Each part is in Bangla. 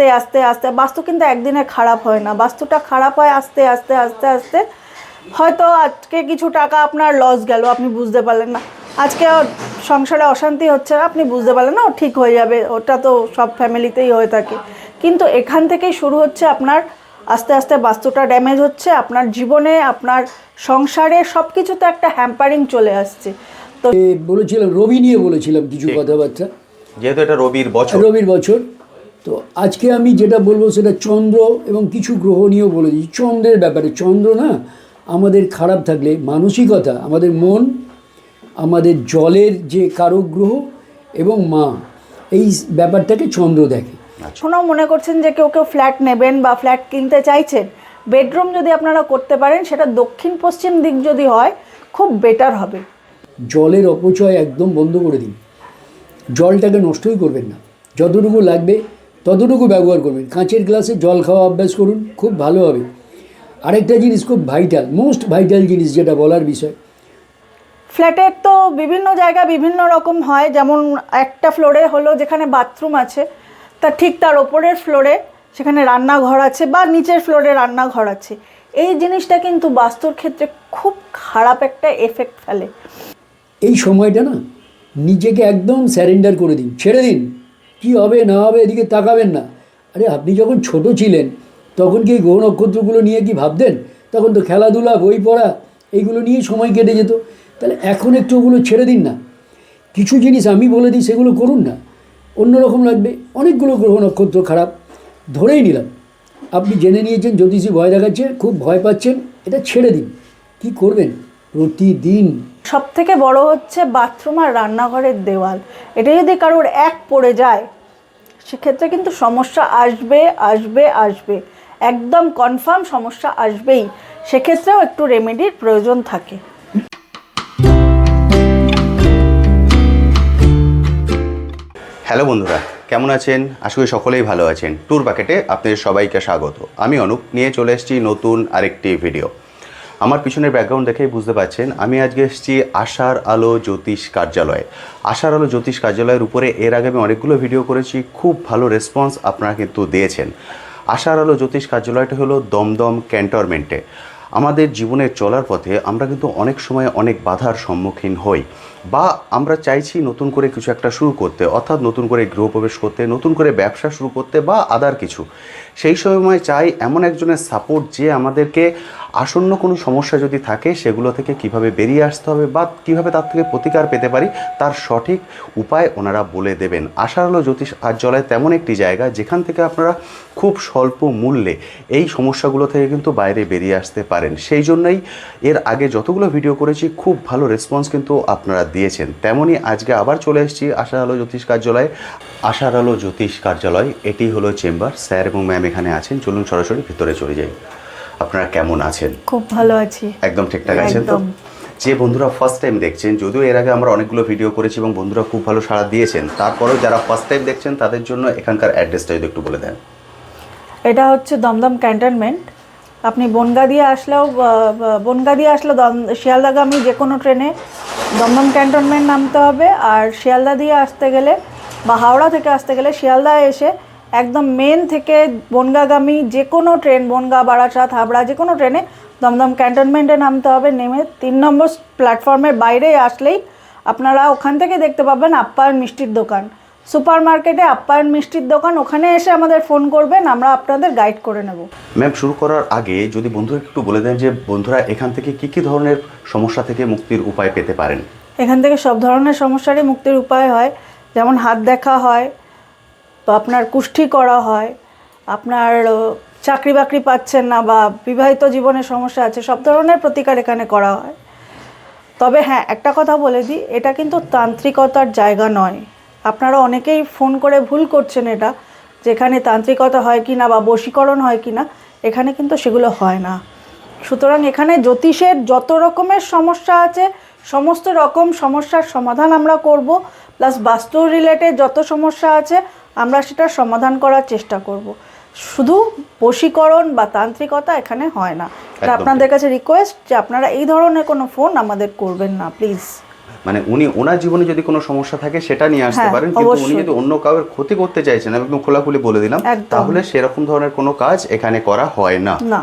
আস্তে আস্তে আস্তে, বাস্তু কিন্তু একদিনে খারাপ হয় না, বাস্তুটা খারাপ হয় আস্তে আস্তে আস্তে আস্তে। হয়তো আজকে কিছু টাকা আপনার লস গেল, আপনি বুঝতে পারলেন না, আজকে সংসারে অশান্তি হচ্ছে, আপনি বুঝতে পারলেন না, ও ঠিক হয়ে যাবে, ওটা তো সব ফ্যামিলিতেই হয়ে থাকে। কিন্তু এখান থেকেই শুরু হচ্ছে আপনার আস্তে আস্তে বাস্তুটা ড্যামেজ হচ্ছে, আপনার জীবনে, আপনার সংসারে সব কিছুতে একটা হ্যাম্পারিং চলে আসছে। তো বলেছিলাম রবি নিয়ে বলেছিলাম কিছু কথাবার্তা, যেহেতু এটা রবির বছর। তো আজকে আমি যেটা বলবো সেটা চন্দ্র এবং কিছু গ্রহ নিয়েও বলে দিচ্ছি। চন্দ্রের ব্যাপারে, চন্দ্র না আমাদের খারাপ থাকলে মানসিকতা, আমাদের মন, আমাদের জলের যে কারক গ্রহ এবং মা, এই ব্যাপারটাকে চন্দ্র দেখে। এখনও মনে করছেন যে কেউ কেউ ফ্ল্যাট নেবেন বা ফ্ল্যাট কিনতে চাইছেন, বেডরুম যদি আপনারা করতে পারেন, সেটা দক্ষিণ পশ্চিম দিক যদি হয় খুব বেটার হবে। জলের অপচয় একদম বন্ধ করে দিন, জলটাকে নষ্টই করবেন না, যতটুকু লাগবে ততটুকু ব্যবহার করবেন। কাঁচের গ্লাসে জল খাওয়া অভ্যাস করুন, খুব ভালো হবে। আরেকটা জিনিস খুব ভাইটাল, মোস্ট ভাইটাল জিনিস যেটা বলার বিষয়, ফ্ল্যাটের তো বিভিন্ন জায়গা বিভিন্ন রকম হয়, যেমন একটা ফ্লোরে হলো যেখানে বাথরুম আছে, ঠিক তার ওপরের ফ্লোরে সেখানে রান্নাঘর আছে, বা নিচের ফ্লোরে রান্নাঘর আছে। এই জিনিসটা কিন্তু বাস্তুর ক্ষেত্রে খুব খারাপ একটা এফেক্ট ফেলে। এই সময়টা না নিজেকে একদম স্যারেন্ডার করে দিন, ছেড়ে দিন, কী হবে না হবে এদিকে তাকাবেন না। আরে আপনি যখন ছোট ছিলেন তখন কি গ্রহ নক্ষত্রগুলো নিয়ে কি ভাবতেন? তখন তো খেলাধুলা, বই পড়া, এইগুলো নিয়েই সময় কেটে যেত। তাহলে এখন একটু ওগুলো ছেড়ে দিন না, কিছু জিনিস আমি বলে দিই সেগুলো করুন না, অন্যরকম লাগবে। অনেকগুলো গ্রহ নক্ষত্র খারাপ ধরেই নিলাম, আপনি জেনে নিয়েছেন জ্যোতিষী ভয় দেখাচ্ছে, খুব ভয় পাচ্ছেন, এটা ছেড়ে দিন। কি করবেন? প্রতিদিন সব থেকে বড় হচ্ছে বাথরুম আর রান্নাঘরের দেওয়াল, এটা যদি কারোর এক পড়ে যায় সেক্ষেত্রে কিন্তু সমস্যা আসবে আসবে আসবে, একদম কনফার্ম সমস্যা আসবেই। সেক্ষেত্রেও একটু রেমেডির প্রয়োজন থাকে। হ্যালো বন্ধুরা, কেমন আছেন? আশা করি সকলেই ভালো আছেন। ট্যুর প্যাকেটে আপনাদের সবাইকে স্বাগত। আমি অনুপ, নিয়ে চলে এসেছি নতুন আরেকটি ভিডিও। আমার পিছনের ব্যাকগ্রাউন্ড দেখেই বুঝতে পারছেন আমি আজকে এসেছি আশার আলো জ্যোতিষ কার্যালয়ে। আশার আলো জ্যোতিষ কার্যালয়ের উপরে এর আগে আমি অনেকগুলো ভিডিও করেছি, খুব ভালো রেসপন্স আপনারা কিন্তু দিয়েছেন। আশার আলো জ্যোতিষ কার্যালয়টা হলো দমদম ক্যান্টনমেন্টে। আমাদের জীবনের চলার পথে আমরা কিন্তু অনেক সময় অনেক বাধার সম্মুখীন হই, বা আমরা চাইছি নতুন করে কিছু একটা শুরু করতে, অর্থাৎ নতুন করে গৃহপ্রবেশ করতে, নতুন করে ব্যবসা শুরু করতে, বা আদার কিছু। সেই সময় চাই এমন একজনের সাপোর্ট যে আমাদেরকে আসন্ন কোনো সমস্যা যদি থাকে সেগুলো থেকে কিভাবে বেরিয়ে আসতে হবে বা কিভাবে তার থেকে প্রতিকার পেতে পারি তার সঠিক উপায় ওনারা বলে দেবেন। আশার আলো জ্যোতিষ কার্যালয় তেমন একটি জায়গা যেখান থেকে আপনারা খুব স্বল্প মূল্যে এই সমস্যাগুলো থেকে কিন্তু বাইরে বেরিয়ে আসতে পারেন। সেই জন্যই এর আগে যতগুলো ভিডিও করেছি খুব ভালো রেসপন্স কিন্তু আপনারা দিয়েছেন। তেমনই আজকে আবার চলে এসেছি আশার আলো জ্যোতিষ কার্যালয়ে। আশার আলো জ্যোতিষ কার্যালয়, এটি হলো চেম্বার। স্যার এবং ম্যাম এখানে আছেন, চলুন সরাসরি ভিতরে চলে যাই। আপনারা কেমন আছেন? খুব ভালো আছি, একদম ঠিকঠাক আছেন তো? যে বন্ধুরা ফার্স্ট টাইম দেখছেন, যদিও এর আগে আমরা অনেকগুলো ভিডিও করেছি এবং বন্ধুরা খুব ভালো সাড়া দিয়েছেন, তারপরেও যারা ফার্স্ট টাইম দেখছেন তাদের জন্য এখানকার অ্যাড্রেসটা যদি একটু বলে দেন। এটা হচ্ছে দমদম ক্যান্টনমেন্ট। আপনি বনগা দিয়ে আসলেও শিয়ালদাগামী যে কোনো ট্রেনে দমদম ক্যান্টনমেন্ট নামতে হবে। আর শিয়ালদা দিয়ে আসতে গেলে বা হাওড়া থেকে আসতে গেলে শিয়ালদায় এসে একদম মেন থেকে বনগাগামী যে কোনো ট্রেন, বনগা, বারাসাত, হাবড়া, যে কোনো ট্রেনে দমদম ক্যান্টনমেন্টে নামতে হবে। নেমে 3 নম্বর প্ল্যাটফর্মের বাইরে আসলেই আপনারা ওখান থেকে দেখতে পাবেন আপ্যায়ন মিষ্টির দোকান, সুপার মার্কেটে আপ্যায়ন মিষ্টির দোকান। ওখানে এসে আমাদের ফোন করবেন, আমরা আপনাদের গাইড করে নেব। ম্যাম, শুরু করার আগে যদি বন্ধুরা একটু বলে দেন যে বন্ধুরা এখান থেকে কী ধরনের সমস্যা থেকে মুক্তির উপায় পেতে পারেন? এখান থেকে সব ধরনের সমস্যারই মুক্তির উপায় হয়, যেমন হাত দেখা হয়, তো আপনার কুষ্ঠি করা হয়, আপনার চাকরি বাকরি পাচ্ছেন না বা বিবাহিত জীবনের সমস্যা আছে, সব ধরনের প্রতিকার এখানে করা হয়। তবে হ্যাঁ, একটা কথা বলে দিই, এটা কিন্তু তান্ত্রিকতার জায়গা নয়। আপনারা অনেকেই ফোন করে ভুল করছেন এটা, যেখানে তান্ত্রিকতা হয় কি না বা বশীকরণ হয় কি না, এখানে কিন্তু সেগুলো হয় না। সুতরাং এখানে জ্যোতিষের যত রকমের সমস্যা আছে সমস্ত রকম সমস্যার সমাধান আমরা করব, প্লাস বাস্তু রিলেটেড যত সমস্যা আছে আমরা সেটার সমাধান করার চেষ্টা করব। শুধু বশীকরণ বা তান্ত্রিকতা এখানে হয় না। এটা আপনাদের কাছে রিকোয়েস্ট যে আপনারা এই ধরনের কোনো ফোন আমাদের করবেন না প্লিজ। মানে উনি ওনার জীবনে যদি কোনো সমস্যা থাকে সেটা নিয়ে আসতে হ্যাঁ, পারেন, কিন্তু উনি অবশ্যই। যদি অন্য কারোর ক্ষতি করতে চাইছেন, আমি একদম খোলাখুলি বলে দিলাম, একদম। তাহলে সেরকম ধরনের কোনো কাজ এখানে করা হয় না। না।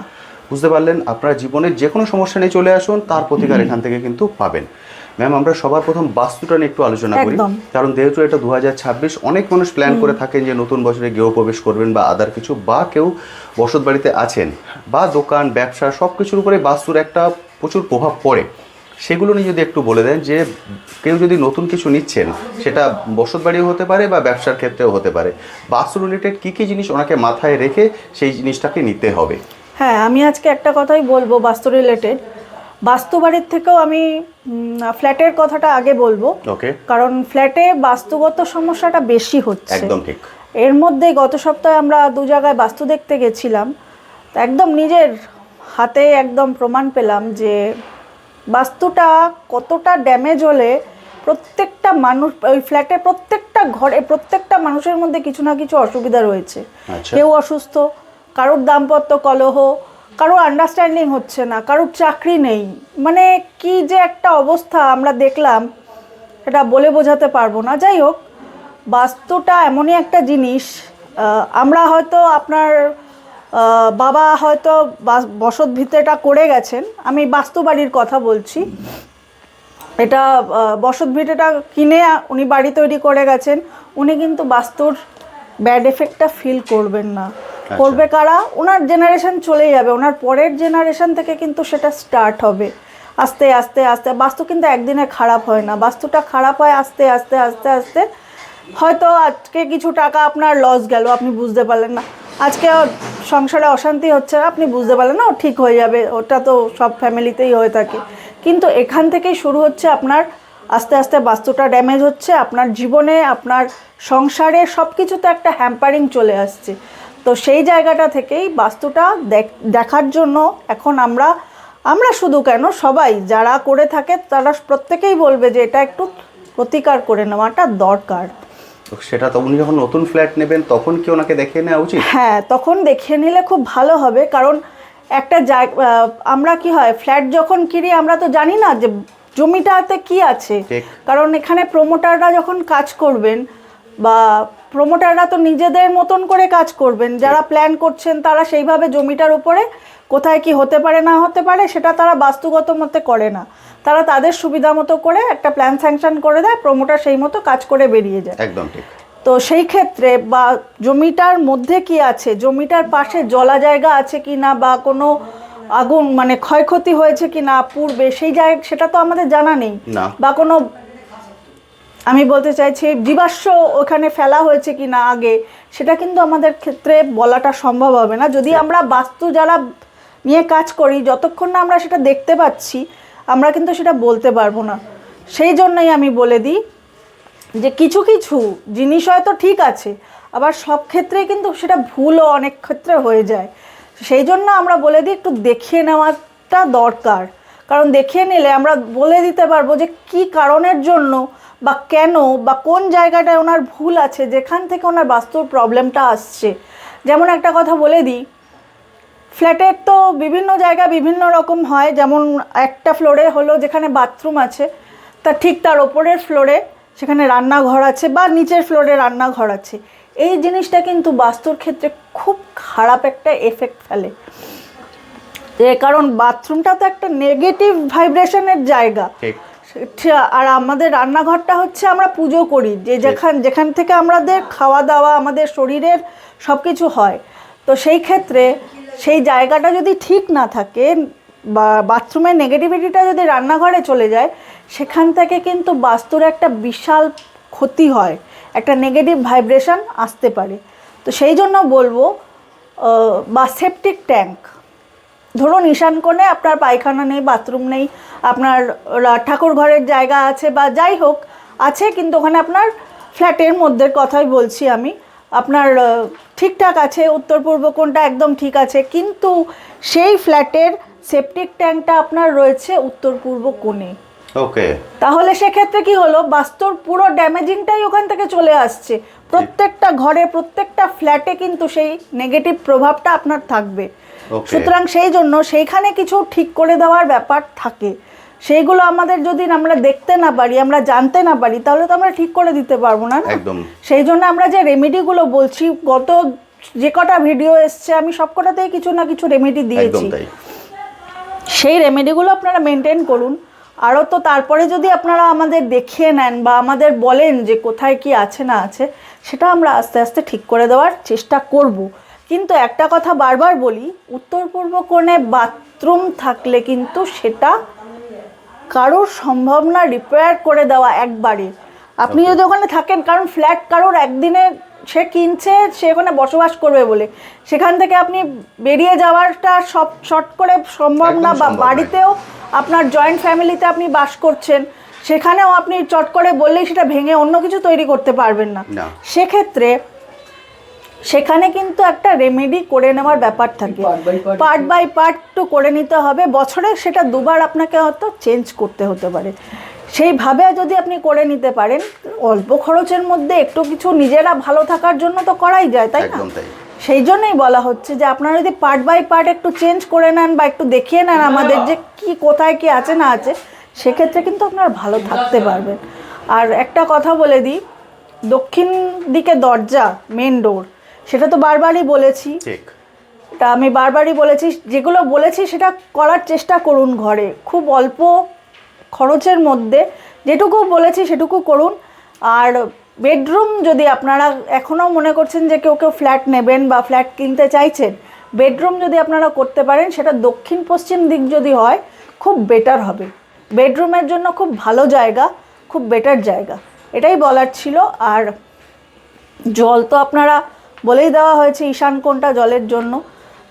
বুঝতে পারলেন? আপনার জীবনের যে কোনো সমস্যা নিয়ে চলে আসুন, তার প্রতিকার এখান থেকে কিন্তু পাবেন। ম্যাম, আমরা সবার প্রথম বাস্তুটা নিয়ে একটু আলোচনা করি, একদম। কারণ যেহেতু এটা 2026, অনেক মানুষ প্ল্যান করে থাকেন যে নতুন বছরে গৃহপ্রবেশ করবেন বা আদার কিছু, বা কেউ বসত বাড়িতে আছেন, বা দোকান ব্যবসা সব কিছুর উপরে বাস্তুর একটা প্রচুর প্রভাব পড়ে। সেগুলো নিয়ে যদি একটু বলে দেন, যে কেউ যদি নতুন কিছু নিচ্ছেন, সেটা বসত বাড়িও হতে পারে বা ব্যবসার ক্ষেত্রেও হতে পারে, বাস্তু রিলেটেড কী কী জিনিস ওনাকে মাথায় রেখে সেই জিনিসটাকে নিতে হবে? হ্যাঁ, আমি আজকে একটা কথাই বলবো বাস্তু রিলেটেড। বাস্তু বাড়ির থেকেও আমি ফ্ল্যাটের কথাটা আগে বলবো, ওকে, কারণ ফ্ল্যাটে বাস্তুগত সমস্যাটা বেশি হচ্ছে। একদম ঠিক। এর মধ্যে গত সপ্তাহে আমরা 2 জায়গায় বাস্তু দেখতে গেছিলাম, তো একদম নিজের হাতে একদম প্রমাণ পেলাম যে বাস্তুটা কতটা ড্যামেজ হলে প্রত্যেকটা মানুষ, ওই ফ্ল্যাটে প্রত্যেকটা ঘরে প্রত্যেকটা মানুষের মধ্যে কিছু না কিছু অসুবিধা রয়েছে। আচ্ছা। কেউ অসুস্থ, কারোর দাম্পত্য কলহ, কারোর আন্ডারস্ট্যান্ডিং হচ্ছে না, কারোর চাকরি নেই, মানে কি যে একটা অবস্থা আমরা দেখলাম, এটা বলে বোঝাতে পারবো না। যাই হোক, বাস্তুটা এমনই একটা জিনিস, আমরা হয়তো আপনার বাবা হয়তো বসত ভিটেটা করে গেছেন, আমি বাস্তু বাড়ির কথা বলছি, এটা বসত ভিটেটা কিনে উনি বাড়ি তৈরি করে গেছেন, উনি কিন্তু বাস্তুর ব্যাড এফেক্টটা ফিল করবেন না। করবে কারা? ওনার জেনারেশন চলে যাবে, ওনার পরের জেনারেশন থেকে কিন্তু সেটা স্টার্ট হবে আস্তে আস্তে আস্তে। বাস্তু কিন্তু একদিনে খারাপ হয় না, বাস্তুটা খারাপ হয় আস্তে আস্তে আস্তে আস্তে। হয়তো আজকে কিছু টাকা আপনার লস গেল, আপনি বুঝতে পারলেন না, আজকে সংসারে অশান্তি হচ্ছে, আপনি বুঝতে পারলেন না, ও ঠিক হয়ে যাবে, ওটা তো সব ফ্যামিলিতেই হয়ে থাকে। কিন্তু এখান থেকেই শুরু হচ্ছে আপনার আস্তে আস্তে বাস্তুটা ড্যামেজ হচ্ছে, আপনার জীবনে, আপনার সংসারে সব কিছুতে একটা হ্যাম্পারিং চলে আসছে। তো সেই জায়গাটা থেকেই বাস্তুটা দেখার জন্য এখন আমরা শুধু কেন, সবাই যারা করে থাকে তারা প্রত্যেকেই বলবে যে এটা একটু প্রতিকার করে নেওয়াটা দরকার। তো সেটা তো উনি যখন নতুন ফ্ল্যাট নেবেন তখন কি ওনাকে দেখিয়ে নেওয়া উচিত? হ্যাঁ, তখন দেখিয়ে নিলে খুব ভালো হবে, কারণ একটা আমরা কি হয়, ফ্ল্যাট যখন কিনি আমরা তো জানি না যে জমিটাতে কি আছে। ঠিক। কারণ এখানে প্রমোটাররা যখন কাজ করবেন, বা প্রমোটাররা তো নিজেদের মতন করে কাজ করবেন, যারা প্ল্যান করছেন তারা সেইভাবে জমিটার উপরে কোথায় কি হতে পারে না হতে পারে সেটা তারা বাস্তুগত মতে করে না, তারা তাদের সুবিধা মতো করে একটা প্ল্যান স্যাংশন করে দেয়, প্রমোটার সেই মতো কাজ করে বেরিয়ে যায়। একদম ঠিক। তো সেই ক্ষেত্রে বা জমিটার মধ্যে কি আছে, জমিটার পাশে জলা জায়গা আছে কি না, বা কোনো আগুন মানে ক্ষয়ক্ষতি হয়েছে কি না পূর্বে, সেই জায়গা সেটা তো আমাদের জানা নেই, না। বা কোনো, আমি বলতে চাইছি জীবাশ্ম ওখানে ফেলা হয়েছে কি না আগে, সেটা কিন্তু আমাদের ক্ষেত্রে বলাটা সম্ভব হবে না যদি আমরা বাস্তু যারা নিয়ে কাজ করি, যতক্ষণ না আমরা সেটা দেখতে পাচ্ছি আমরা কিন্তু সেটা বলতে পারবো না। সেই জন্যই আমি বলে দিই যে কিছু কিছু জিনিস হয়তো ঠিক আছে, আবার সব ক্ষেত্রেই কিন্তু সেটা ভুলও অনেক ক্ষেত্রে হয়ে যায়। সেই জন্য আমরা বলে দিই একটু দেখিয়ে নেওয়াটা দরকার, কারণ দেখিয়ে নিলে আমরা বলে দিতে পারবো যে কি কারণের জন্য বা কেন বা কোন জায়গাটায় ওনার ভুল আছে, যেখান থেকে ওনার বাস্তুর প্রবলেমটা আসছে। যেমন একটা কথা বলে দিই, ফ্ল্যাটের তো বিভিন্ন জায়গা বিভিন্ন রকম হয়, যেমন একটা ফ্লোরে হলো যেখানে বাথরুম আছে, তা ঠিক তার ওপরের ফ্লোরে সেখানে রান্নাঘর আছে, বা নিচের ফ্লোরে রান্নাঘর আছে। এই জিনিসটা কিন্তু বাস্তুর ক্ষেত্রে খুব খারাপ একটা এফেক্ট ফেলে, কারণ বাথরুমটা তো একটা নেগেটিভ ভাইব্রেশনের জায়গা। আর আমাদের রান্নাঘরটা হচ্ছে আমরা পুজো করি, যে যেখান থেকে আমাদের খাওয়া দাওয়া, আমাদের শরীরের সব কিছু হয়। তো সেই ক্ষেত্রে সেই জায়গাটা যদি ঠিক না থাকে, বা বাথরুমের নেগেটিভিটিটা যদি রান্নাঘরে চলে যায়, সেখান থেকে কিন্তু বাস্তুর একটা বিশাল ক্ষতি হয়, একটা নেগেটিভ ভাইব্রেশন আসতে পারে। তো সেই জন্য বলবো, বা সেপটিক ট্যাঙ্ক, ধরুন ঈশান কোণে আপনার পায়খানা নেই, বাথরুম নেই, আপনার ঠাকুর ঘরের জায়গা আছে বা যাই হোক আছে, কিন্তু ওখানে আপনার ফ্ল্যাটের মধ্যে কথাই বলছি আমি, আপনার ঠিকঠাক আছে, উত্তর পূর্ব কোণটা একদম ঠিক আছে, কিন্তু সেই ফ্ল্যাটের সেপটিক ট্যাঙ্কটা আপনার রয়েছে উত্তর পূর্ব কোণে। ওকে, তাহলে সেক্ষেত্রে কি হলো, বাস্তুর পুরো ড্যামেজিংটাই ওখান থেকে চলে আসছে, প্রত্যেকটা ঘরে প্রত্যেকটা ফ্ল্যাটে কিন্তু সেই নেগেটিভ প্রভাবটা আপনার থাকবে। সুতরাং সেই জন্য সেইখানে কিছু ঠিক করে দেওয়ার ব্যাপার থাকে, সেইগুলো আমাদের যদি আমরা দেখতে না পারি, আমরা জানতে না পারি, তাহলে তো আমরা ঠিক করে দিতে পারবো না না? একদম। সেই জন্য আমরা যে রেমেডিগুলো বলছি, গত যে কটা ভিডিও এসছে আমি সব কটাতেই কিছু না কিছু রেমেডি একদম দিয়েছি। তাই। সেই রেমেডিগুলো আপনারা মেনটেন করুন। আরও তো তারপরে যদি আপনারা আমাদের দেখিয়ে নেন বা আমাদের বলেন যে কোথায় কি আছে না আছে, সেটা আমরা আস্তে আস্তে ঠিক করে দেওয়ার চেষ্টা করব। কিন্তু একটা কথা বারবার বলি, উত্তর পূর্ব কোণে বাথরুম থাকলে কিন্তু সেটা কারোর সম্ভব না রিপেয়ার করে দেওয়া একবারে। আপনি যদি ওখানে থাকেন, কারণ ফ্ল্যাট কারোর একদিনে সে কিনছে, সে ওখানে বসবাস করবে বলে, সেখান থেকে আপনি বেরিয়ে যাওয়াটা সব শর্ট করে সম্ভব না। বা বাড়িতেও আপনার জয়েন্ট ফ্যামিলিতে আপনি বাস করছেন, সেখানেও আপনি চট করে বললেই সেটা ভেঙে অন্য কিছু তৈরি করতে পারবেন না। সেক্ষেত্রে সেখানে কিন্তু একটা রেমেডি করে নেওয়ার ব্যাপার থাকে, পার্ট বাই পার্ট তো করে নিতে হবে। বছরে সেটা দুবার আপনাকে হয়তো চেঞ্জ করতে হতে পারে। সেইভাবে যদি আপনি করে নিতে পারেন, অল্প খরচের মধ্যে একটু কিছু নিজেরা ভালো থাকার জন্য তো করাই যায়, তাই না? সেই জন্যই বলা হচ্ছে যে আপনারা যদি পার্ট বাই পার্ট একটু চেঞ্জ করে নেন বা একটু দেখিয়ে নেন আমাদের যে কি কোথায় কি আছে না আছে, সেক্ষেত্রে কিন্তু আপনারা ভালো থাকতে পারবেন। আর একটা কথা বলে দিই, দক্ষিণ দিকে দরজা, মেন ডোর, সেটা তো বারবারই বলেছি, এটা আমি বারবারই বলেছি। যেগুলো বলেছি সেটা করার চেষ্টা করুন ঘরে, খুব অল্প খরচের মধ্যে যেটুকু বলেছি সেটুকু করুন। আর বেডরুম যদি আপনারা এখনও মনে করছেন যে কেউ কেউ ফ্ল্যাট নেবেন বা ফ্ল্যাট কিনতে চাইছেন, বেডরুম যদি আপনারা করতে পারেন, সেটা দক্ষিণ পশ্চিম দিক যদি হয় খুব বেটার হবে। বেডরুমের জন্য খুব ভালো জায়গা, খুব বেটার জায়গা, এটাই বলার ছিল। আর জল তো আপনারা বলেই দেওয়া হয়েছে ঈশান কোণটা জলের জন্য,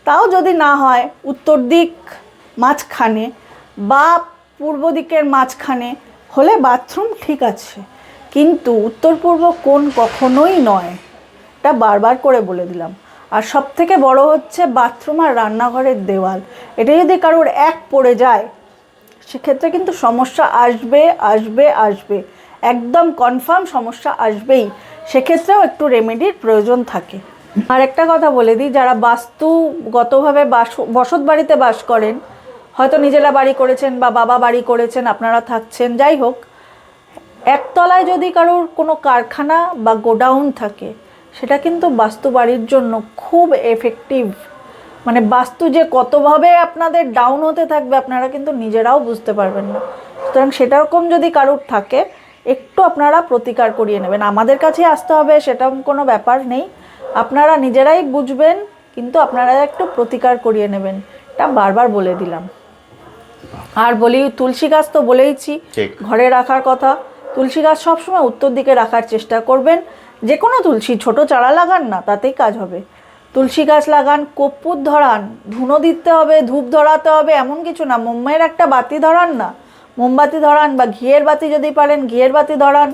তাও যদি না হয় উত্তর দিক মাঝখানে বা পূর্ব দিকের মাঝখানে হলে বাথরুম ঠিক আছে, কিন্তু উত্তর পূর্ব কোণ কখনোই নয়, এটা বারবার করে বলে দিলাম। আর সব থেকে বড় হচ্ছে বাথরুম আর রান্নাঘরের দেওয়াল, এটা যদি কারোর এক পড়ে যায় সেক্ষেত্রে কিন্তু সমস্যা আসবে আসবে আসবে, একদম কনফার্ম সমস্যা আসবেই। সেক্ষেত্রেও একটু রেমেডির প্রয়োজন থাকে। আর একটা কথা বলে দিই, যারা বাস্তুগতভাবে বসত বাড়িতে বাস করেন, হয়তো নিজেরা বাড়ি করেছেন বা বাবা বাড়ি করেছেন, আপনারা থাকছেন, যাই হোক, একতলায় যদি কারোর কোনো কারখানা বা গোডাউন থাকে, সেটা কিন্তু বাস্তু বাড়ির জন্য খুব এফেক্টিভ। মানে বাস্তু যে কতভাবে আপনাদের ডাউন হতে থাকবে আপনারা কিন্তু নিজেরাও বুঝতে পারবেন না। সুতরাং সেরকম যদি কারোর থাকে, একটু আপনারা প্রতিকার করিয়ে নেবেন। আমাদের কাছে আসতে হবে সেরকম কোনো ব্যাপার নেই, আপনারা নিজেরাই বুঝবেন, কিন্তু আপনারা একটু প্রতিকার করিয়ে নেবেন, এটা বারবার বলে দিলাম। আর বলি, তুলসী গাছ তো বলেইছি ঘরে রাখার কথা। তুলসী গাছ সবসময় উত্তর দিকে রাখার চেষ্টা করবেন। যে কোনো তুলসী, ছোট চারা লাগান না, তাতেই কাজ হবে। তুলসী গাছ লাগান, কর্পূর ধরান, ধুনো দিতে হবে, ধূপ ধরাতে হবে, এমন কিছু না। মোমের একটা বাতি ধরান না, মোমবাতি ধরান, বা ঘিয়ের বাতি যদি পারেন ঘিয়ের বাতি ধরান।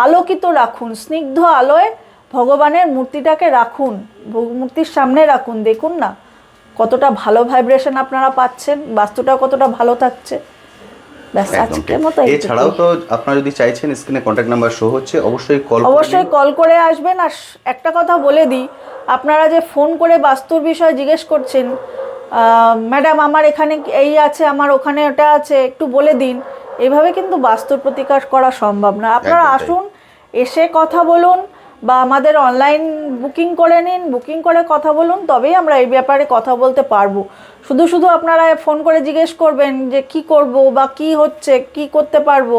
আলোকিত রাখুন, স্নিগ্ধ আলোয় ভগবানের মূর্তিটাকে রাখুন, মূর্তির সামনে রাখুন, দেখুন না কতটা ভালো ভাইব্রেশন আপনারা পাচ্ছেন, বাস্তুটা কতটা ভালো থাকছে। এছাড়াও তো আপনারা যদি চাইছেন, স্ক্রিনে কন্ট্যাক্ট নাম্বার শো হচ্ছে, অবশ্যই কল করে আসবেন। আর একটা কথা বলে দিই, আপনারা যে ফোন করে বাস্তুর বিষয়ে জিজ্ঞেস করছেন, ম্যাডাম আমার এখানে এই আছে, আমার ওখানে ওটা আছে, একটু বলে দিন, এইভাবে কিন্তু বাস্তুর প্রতিকার করা সম্ভব না। আপনারা আসুন, এসে কথা বলুন, বা আমাদের অনলাইন বুকিং করে নিন, বুকিং করে কথা বলুন, তবেই আমরা এই ব্যাপারে কথা বলতে পারবো। শুধু শুধু আপনারা ফোন করে জিজ্ঞেস করবেন যে কি করব বা কি হচ্ছে, কি করতে পারবো,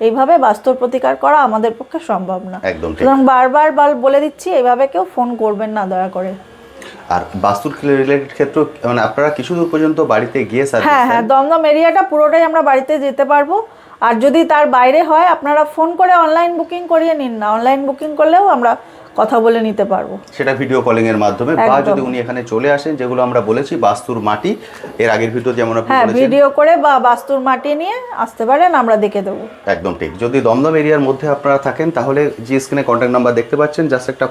এইভাবে বাস্তুর প্রতিকার করা আমাদের পক্ষে সম্ভব না। সুতরাং বারবার বলে দিচ্ছি, এইভাবে কেউ ফোন করবেন না দয়া করে। আর বাস্তুর রিলেটেড ক্ষেত্রে মানে আপনারা কিছু দূর পর্যন্ত বাড়িতে গিয়ে হ্যাঁ, দমদম এরিয়াটা পুরোটাই আমরা বাড়িতে যেতে পারবো। আর যদি তার বাইরে হয়, আপনারা ফোন করে অনলাইন বুকিং করিয়ে নিন না, অনলাইন বুকিং করলেও আমরা কথা বলে নিতে পারবো, সেটা ভিডিও কলিং এর মাধ্যমে। বা যদি উনি এখানে চলে আসেন, যেগুলো আমরা বলেছি বাস্তুর মাটি, এর আগের ভিডিও যেমন আপনি বলেছেন, ভিডিও করে বা বাস্তুর মাটি নিয়ে আসতে পারেন, আমরা দেখে দেবো। একদম ঠিক। যদি দমদম এরিয়ার মধ্যে আপনারা থাকেন, তাহলে যে স্ক্রিনে কন্ট্যাক্ট নাম্বার দেখতে পাচ্ছেন, জাস্ট একটা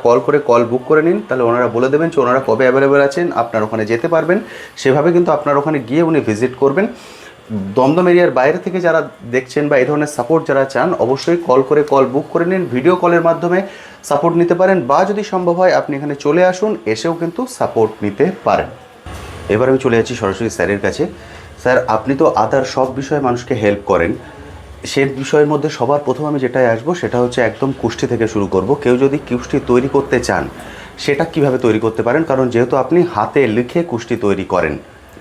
কল বুক করে নিন, তাহলে ওনারা বলে দেবেন যে ওনারা কবে অ্যাভেলেবেল আছেন, আপনার ওখানে যেতে পারবেন। সেভাবে কিন্তু আপনার ওখানে গিয়ে উনি ভিজিট করবেন। দমদম এরিয়ার বাইরে থেকে যারা দেখছেন বা এই ধরনের সাপোর্ট যারা চান, অবশ্যই কল বুক করে নিন, ভিডিও কলের মাধ্যমে সাপোর্ট নিতে পারেন, বা যদি সম্ভব হয় আপনি এখানে চলে আসুন, এসেও কিন্তু সাপোর্ট নিতে পারেন। এবার আমি চলে যাচ্ছি সরাসরি স্যারের কাছে। স্যার আপনি তো আদার সব বিষয়ে মানুষকে হেল্প করেন, সে বিষয়ের মধ্যে সবার প্রথম আমি যেটাই আসবো সেটা হচ্ছে একদম কুষ্টি থেকে শুরু করব। কেউ যদি কুষ্টি তৈরি করতে চান সেটা কিভাবে তৈরি করতে পারেন, কারণ যেহেতু আপনি হাতে লিখে কুষ্টি তৈরি করেন।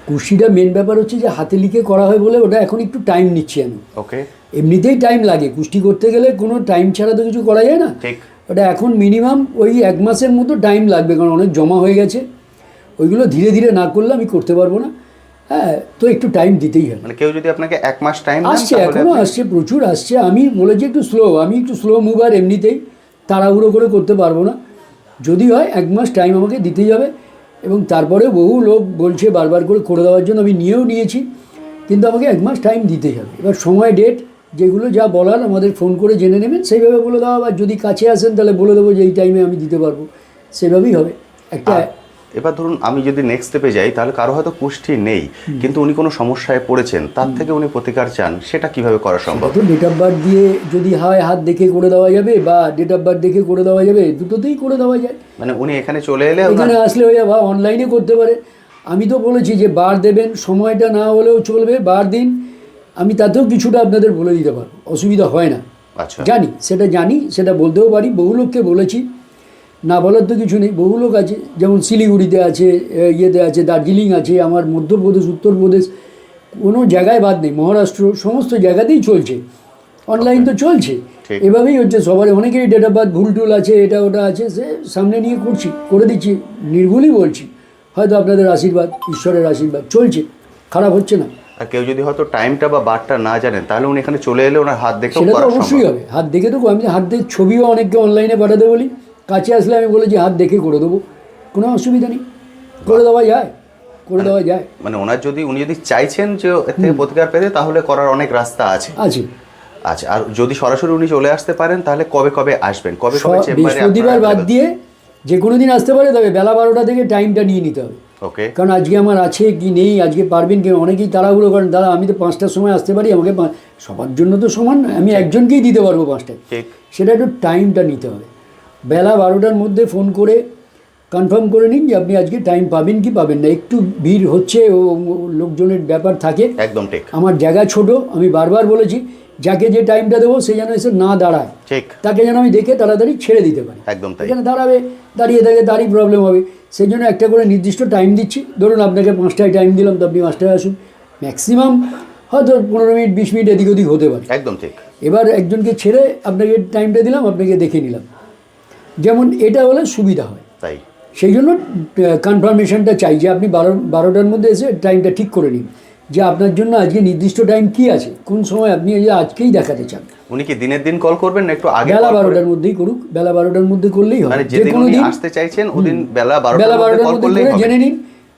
কুষ্টিটা মেন ব্যাপার হচ্ছে যে হাতে লিখে করা হয় বলে ওটা এখন একটু টাইম নিচ্ছি আমি। ওকে, এমনিতেই টাইম লাগে, কুষ্টি করতে গেলে কোনো টাইম ছাড়া তো কিছু করা যায় না। ঠিক। ওটা এখন মিনিমাম ওই 1 মাসের মতো টাইম লাগবে, কারণ অনেক জমা হয়ে গেছে। ওইগুলো ধীরে ধীরে না করলে আমি করতে পারবো না। হ্যাঁ, তো একটু টাইম দিতেই হবে। মানে কেউ যদি আপনাকে 1 মাস টাইম আসছে, এখনও আসছে, প্রচুর আসছে। আমি বলেছি একটু স্লো, আমি একটু স্লো মুভার, এমনিতেই তাড়াহুড়ো করে করতে পারবো না। যদি হয় 1 মাস টাইম আমাকে দিতেই হবে। এবং তারপরে বহু লোক বলছে বারবার করে দেওয়ার জন্য, আমি নিয়েও নিয়েছি, কিন্তু আমাকে 1 মাস টাইম দিতেই হবে। এবার সময় ডেট যেগুলো যা বলার আমাদের ফোন করে জেনে নেবেন, সেইভাবে বলে দেওয়া। আর যদি কাছে আসেন তাহলে বলে দেবো যে এই টাইমে আমি দিতে পারবো, সেভাবেই হবে একটা। এবার ধরুন আমি যদি নেক্সট স্টেপে যাই, তাহলে কারো হয়তো কুষ্টি নেই কিন্তু উনি কোনো সমস্যায় পড়েছেন, তার থেকে উনি প্রতিকার চান, সেটা কিভাবে করা সম্ভব? তো ডেট অফ বার্থ দিয়ে যদি হয় হাত দেখে করে দেওয়া যাবে, বা ডেট অফ বার্থ দেখে করে দেওয়া যাবে, দুটোতেই করে দেওয়া যায়। মানে উনি এখানে চলে এলে এখানে আসলে হয়ে বা অনলাইনে করতে পারে। আমি তো বলেছি যে বার দেবেন, সময়টা না হলেও চলবে, বার দিন। আমি তাতেও কিছুটা আপনাদের বলে দিতে পারবো, অসুবিধা হয় না। আচ্ছা, জানি, সেটা বলতেও পারি। বহু লোককে বলেছি, না বলার তো কিছু নেই। বহু লোক আছে, যেমন শিলিগুড়িতে আছে, ইয়েতে আছে, দার্জিলিং আছে, আমার মধ্যপ্রদেশ, উত্তরপ্রদেশ, কোনো জায়গায় বাদ নেই, মহারাষ্ট্র, সমস্ত জায়গাতেই চলছে। অনলাইন তো চলছে, ঠিক। এভাবেই হচ্ছে। সবার অনেকেরই ডেট অফ বার্থ ভুল টুল আছে, এটা ওটা আছে, সে সামনে নিয়ে করে দিচ্ছি, নির্ভুলই বলছি। হয়তো আপনাদের আশীর্বাদ, ঈশ্বরের আশীর্বাদ, চলছে, খারাপ হচ্ছে না। আর কেউ যদি হয়তো টাইমটা বা বারটা না জানেন, তাহলে উনি এখানে চলে এলে ওনার হাত দেখে সেটা তো অবশ্যই হবে, হাত দেখে দেবো। আমি হাত দেখে ছবিও অনেককে অনলাইনে পাঠাতে বলি, কাছে আসলে আমি বলেছি হাত দেখে করে দেবো, কোনো অসুবিধা নেই, করে দেওয়া যায়। মানে উনি যদি চাইছেন যে এর থেকে প্রতিকার পেতে, তাহলে করার অনেক রাস্তা আছে। আচ্ছা, আর যদি সরাসরি উনি চলে আসতে পারেন, তাহলে কবে কবে আসবেন, কবে কবে চেম্বারে? বৃহস্পতিবার বাদ দিয়ে যে কোনো দিন আসতে পারে, তবে বেলা 12টা থেকে টাইমটা নিয়ে নিতে হবে। ওকে, কারণ আজকে আমার আছে কি নেই, আজকে পারবেন কি, অনেকেই তাড়াহুড়ো করেন, দাদা আমি তো 5টার সময় আসতে পারি, আমাকে সবার জন্য তো সমান আমি একজনকেই দিতে পারবো 5টায়। ঠিক। সেটা একটু টাইমটা নিতে হবে। বেলা 12টার মধ্যে ফোন করে কনফার্ম করে নিন যে আপনি আজকে টাইম পাবেন কি পাবেন না। একটু ভিড় হচ্ছে, ও লোকজনের ব্যাপার থাকে, একদম ঠিক। আমার জায়গা ছোট, আমি বারবার বলেছি যাকে যে টাইমটা দেবো সে যেন এসে না দাঁড়ায়, ঠিক। তাকে যেন আমি দেখে তাড়াতাড়ি ছেড়ে দিতে পারি। একদম তাই। এখানে দাঁড়াবে, দাঁড়িয়ে থাকে, তারই প্রবলেম হবে। সেই জন্য একটা করে নির্দিষ্ট টাইম দিচ্ছি। ধরুন আপনাকে 5টায় টাইম দিলাম, তো আপনি 5টায় আসুন। ম্যাক্সিমাম হয়তো 15 মিনিট 20 মিনিট এদিক ওদিক হতে পারে। একদম ঠিক। এবার একজনকে ছেড়ে আপনাকে টাইমটা দিলাম, আপনাকে দেখে নিলাম, যেমন এটা হলে সুবিধা হয়। তাই সেই জন্য কনফার্মেশনটা চাই যে আপনি 12টার মধ্যে এসে টাইমটা ঠিক করে নিন, যে আপনার জন্য আজকে নির্দিষ্ট টাইম কি আছে, কোন সময় আপনি এই যে আজকেই দেখাতে চান। উনি কি দিনের দিন কল করবেন না একটু আগে? বেলা 12টার মধ্যেই করুক, বেলা 12টার মধ্যে করলেই হবে। মানে যেদিন উনি আসতে চাইছেন ওদিন বেলা 12টার মধ্যে কল করলেই হবে। জেনে নিন,